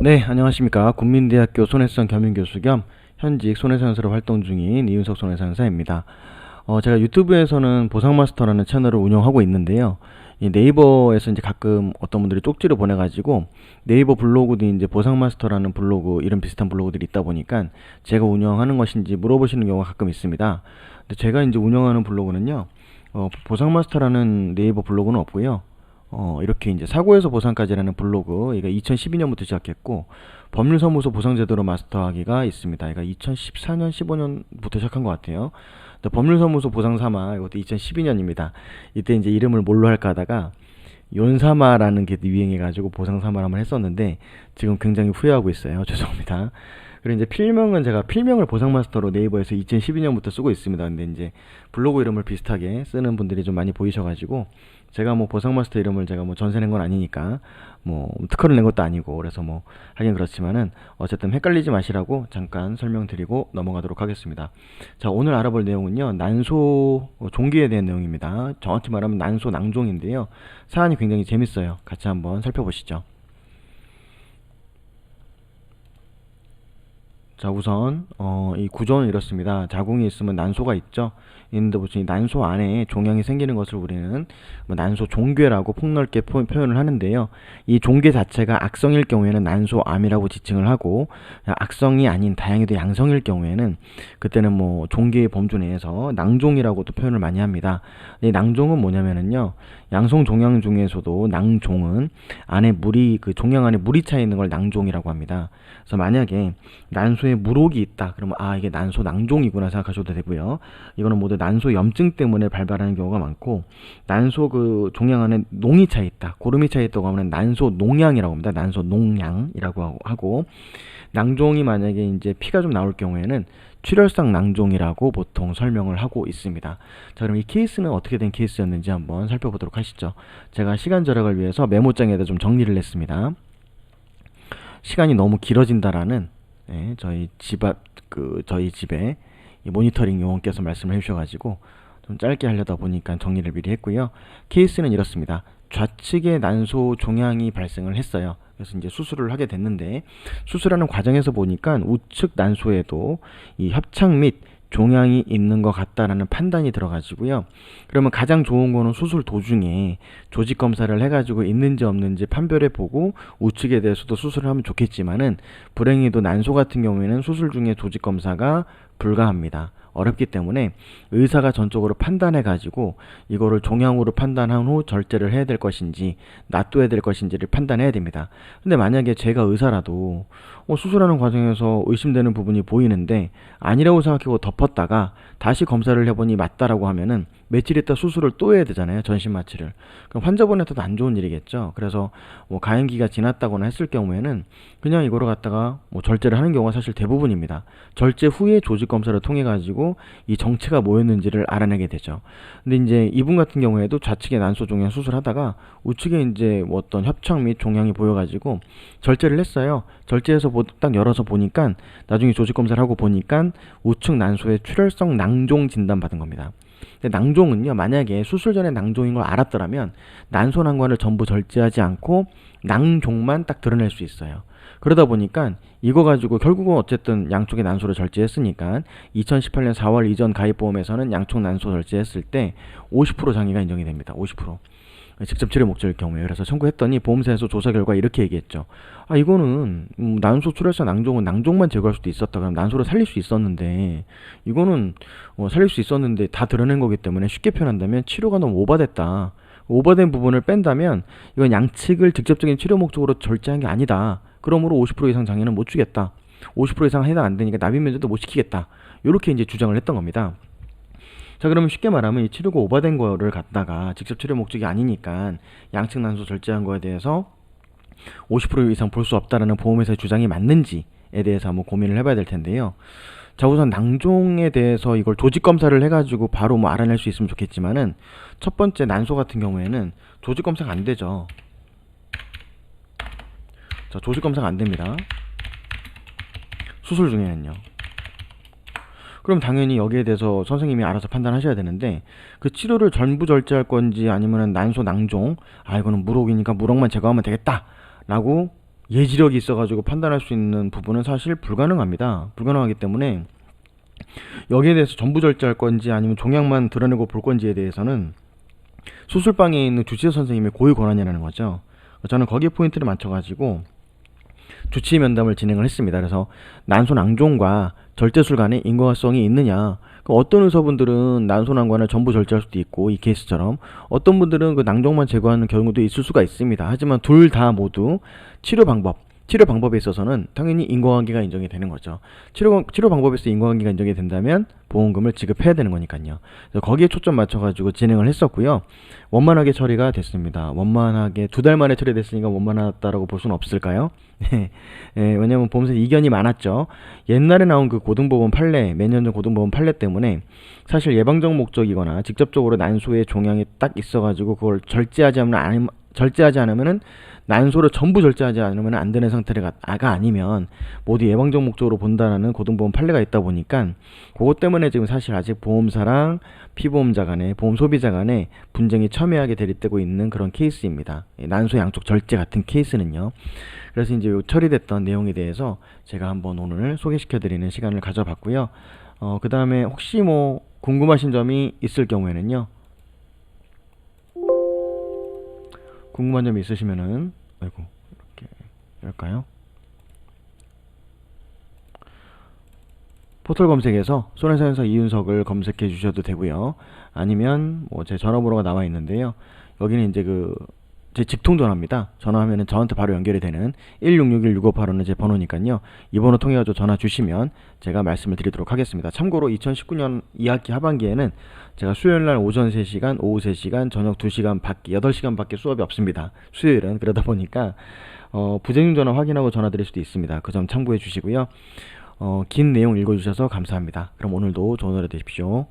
네, 안녕하십니까. 국민대학교 손해수상 겸임교수 겸 현직 손해상사로 활동 중인 이윤석 손해상사입니다. 제가 유튜브에서는 보상마스터라는 채널을 운영하고 있는데요. 이 네이버에서 이제 가끔 어떤 분들이 쪽지를 보내가지고 네이버 블로그도 이제 보상마스터라는 블로그, 이름 비슷한 블로그들이 있다 보니까 제가 운영하는 것인지 물어보시는 경우가 가끔 있습니다. 근데 제가 이제 운영하는 블로그는요, 보상마스터라는 네이버 블로그는 없고요. 이렇게 이제 사고에서 보상까지라는 블로그, 이거 2012년부터 시작했고, 법률사무소 보상제도로 마스터하기가 있습니다. 이거 2014년, 15년부터 시작한 것 같아요. 근데 법률사무소 보상사마, 이것도 2012년입니다. 이때 이제 이름을 뭘로 할까 하다가, 연사마라는 게 유행해가지고 보상사마를 한번 했었는데, 지금 굉장히 후회하고 있어요. 죄송합니다. 그리고 이제 필명은 제가 필명을 보상마스터로 네이버에서 2012년부터 쓰고 있습니다. 근데 이제 블로그 이름을 비슷하게 쓰는 분들이 좀 많이 보이셔가지고 제가 뭐 보상마스터 이름을 제가 뭐 전세 낸 건 아니니까 뭐 특허를 낸 것도 아니고 그래서 뭐 하긴 그렇지만은 어쨌든 헷갈리지 마시라고 잠깐 설명드리고 넘어가도록 하겠습니다. 자, 오늘 알아볼 내용은요, 난소 종기에 대한 내용입니다. 정확히 말하면 난소 낭종인데요. 사안이 굉장히 재밌어요. 같이 한번 살펴보시죠. 자, 우선 이 구조는 이렇습니다. 자궁이 있으면 난소가 있죠. 있는데 보시면 이 난소 안에 종양이 생기는 것을 우리는 뭐 난소 종괴라고 폭넓게 표현을 하는데요. 이 종괴 자체가 악성일 경우에는 난소암이라고 지칭을 하고, 악성이 아닌 다행히도 양성일 경우에는 그때는 뭐 종괴의 범주 내에서 낭종이라고도 표현을 많이 합니다. 이 낭종은 뭐냐면은요, 양성 종양 중에서도 낭종은 안에 물이, 그 종양 안에 물이 차 있는 걸 낭종이라고 합니다. 그래서 만약에 난소에 물혹이 있다, 그러면 이게 난소 낭종이구나 생각하셔도 되고요. 이거는 모두 난소 염증 때문에 발발하는 경우가 많고, 난소 그 종양 안에 농이 차 있다, 고름이 차 있다고 하면 난소 농양이라고 합니다. 난소 농양이라고 하고, 낭종이 만약에 이제 피가 좀 나올 경우에는 출혈성 낭종이라고 보통 설명을 하고 있습니다. 자, 그럼 이 케이스는 어떻게 된 케이스였는지 한번 살펴보도록 하시죠. 제가 시간 절약을 위해서 메모장에다 좀 정리를 했습니다. 시간이 너무 길어진다라는, 저희 집 앞, 저희 집에 이 모니터링 요원께서 말씀을 해주셔가지고 좀 짧게 하려다 보니까 정리를 미리 했고요. 케이스는 이렇습니다. 좌측에 난소 종양이 발생을 했어요. 그래서 이제 수술을 하게 됐는데, 수술하는 과정에서 보니까 우측 난소에도 이 협착 및 종양이 있는 것 같다라는 판단이 들어가지고요. 그러면 가장 좋은 거는 수술 도중에 조직 검사를 해가지고 있는지 없는지 판별해 보고 우측에 대해서도 수술을 하면 좋겠지만은, 불행히도 난소 같은 경우에는 수술 중에 조직 검사가 불가합니다. 어렵기 때문에 의사가 전적으로 판단해 가지고 이거를 종양으로 판단한 후 절제를 해야 될 것인지 놔둬야 될 것인지를 판단해야 됩니다. 근데 만약에 제가 의사라도 수술하는 과정에서 의심되는 부분이 보이는데 아니라고 생각하고 덮었다가 다시 검사를 해보니 맞다라고 하면은 며칠 있다 수술을 또 해야 되잖아요. 전신 마취를. 그럼 환자분한테도 안 좋은 일이겠죠. 그래서 뭐 가임기가 지났다거나 했을 경우에는 그냥 이거를 갖다가 뭐 절제를 하는 경우가 사실 대부분입니다. 절제 후에 조직 검사를 통해 가지고 이 정체가 뭐였는지를 알아내게 되죠. 근데 이제 이분 같은 경우에도 좌측에 난소 종양 수술하다가 우측에 이제 뭐 어떤 협착 및 종양이 보여가지고 절제를 했어요. 절제해서 딱 열어서 보니까, 나중에 조직 검사를 하고 보니까 우측 난소에 출혈성 낭종 진단 받은 겁니다. 근데 낭종은요, 만약에 수술 전에 낭종인 걸 알았더라면 난소 난관을 전부 절제하지 않고 낭종만 딱 드러낼 수 있어요. 그러다 보니까 이거 가지고 결국은 어쨌든 양쪽의 난소를 절제했으니까 2018년 4월 이전 가입보험에서는 양쪽 난소 절제했을 때 50% 장애가 인정이 됩니다. 50%. 직접 치료 목적일 경우에. 그래서 청구했더니 보험사에서 조사 결과 이렇게 얘기했죠. 이거는 난소 출혈성 낭종은 낭종만 제거할 수도 있었다. 그럼 난소를 살릴 수 있었는데, 이거는 살릴 수 있었는데 다 드러낸 거기 때문에 쉽게 표현한다면 치료가 너무 오바됐다. 오버된 부분을 뺀다면 이건 양측을 직접적인 치료 목적으로 절제한 게 아니다. 그러므로 50% 이상 장애는 못 주겠다. 50% 이상 해당 안 되니까 납입 면제도 못 시키겠다. 이렇게 이제 주장을 했던 겁니다. 자, 그러면 쉽게 말하면 이 치료가 오버된 거를 갖다가 직접 치료 목적이 아니니까 양측 난소 절제한 거에 대해서 50% 이상 볼 수 없다라는 보험회사의 주장이 맞는지에 대해서 한번 고민을 해봐야 될 텐데요. 자, 우선 낭종에 대해서 이걸 조직 검사를 해가지고 바로 뭐 알아낼 수 있으면 좋겠지만은, 첫 번째 난소 같은 경우에는 조직 검사가 안 되죠. 자, 조직 검사가 안 됩니다. 수술 중에는요. 그럼 당연히 여기에 대해서 선생님이 알아서 판단하셔야 되는데, 그 치료를 전부 절제할 건지 아니면은 난소 낭종, 이거는 물혹이니까 물혹만 제거하면 되겠다 라고 예지력이 있어가지고 판단할 수 있는 부분은 사실 불가능합니다. 불가능하기 때문에 여기에 대해서 전부 절제할 건지 아니면 종양만 드러내고 볼 건지에 대해서는 수술방에 있는 주치의 선생님의 고유 권한이라는 거죠. 저는 거기에 포인트를 맞춰가지고 주치의 면담을 진행을 했습니다. 그래서 난소 낭종과 절제술 간의 인과성이 있느냐. 어떤 의사분들은 난소 난관을 전부 절제할 수도 있고 이 케이스처럼 어떤 분들은 그 낭종만 제거하는 경우도 있을 수가 있습니다. 하지만 둘 다 모두 치료 방법에 있어서는 당연히 인과관계가 인정이 되는 거죠. 치료 방법에서 인과관계가 인정이 된다면 보험금을 지급해야 되는 거니까요. 그래서 거기에 초점 맞춰가지고 진행을 했었고요. 원만하게 처리가 됐습니다. 원만하게 2달 만에 처리됐으니까 원만하다라고 볼 수는 없을까요? 왜냐면 보험사 이견이 많았죠. 옛날에 나온 그 고등법원 판례, 몇 년 전 고등법원 판례 때문에 사실 예방적 목적이거나 직접적으로 난소에 종양이 딱 있어가지고 그걸 절제하지 않으면은 난소를 전부 절제하지 않으면 안 되는 상태가 아니면 모두 예방적 목적으로 본다라는 고등법원 판례가 있다 보니까 그것 때문에 지금 사실 아직 보험사랑 피보험자 간에 보험 소비자 간에 분쟁이 첨예하게 대립되고 있는 그런 케이스입니다. 난소 양쪽 절제 같은 케이스는요. 그래서 이제 처리됐던 내용에 대해서 제가 한번 오늘 소개시켜드리는 시간을 가져봤고요. 그 다음에 혹시 뭐 궁금하신 점이 있을 경우에는요. 궁금한 점이 있으시면은 아이고 이렇게 할까요? 포털 검색에서 손해사연사 이윤석을 검색해 주셔도 되고요. 아니면 뭐 제 전화번호가 나와 있는데요. 여기는 이제 제 직통 전화입니다. 전화하면은 저한테 바로 연결이 되는 1661-6585는 제 번호니까요. 이 번호 통해 가지고 전화 주시면 제가 말씀을 드리도록 하겠습니다. 참고로 2019년 2학기 하반기에는 제가 수요일날 오전 3시간, 오후 3시간, 저녁 2시간 밖에 8시간 밖에 수업이 없습니다. 수요일은. 그러다 보니까 부재중 전화 확인하고 전화 드릴 수도 있습니다. 그 점 참고해 주시고요. 긴 내용 읽어주셔서 감사합니다. 그럼 오늘도 좋은 하루 되십시오.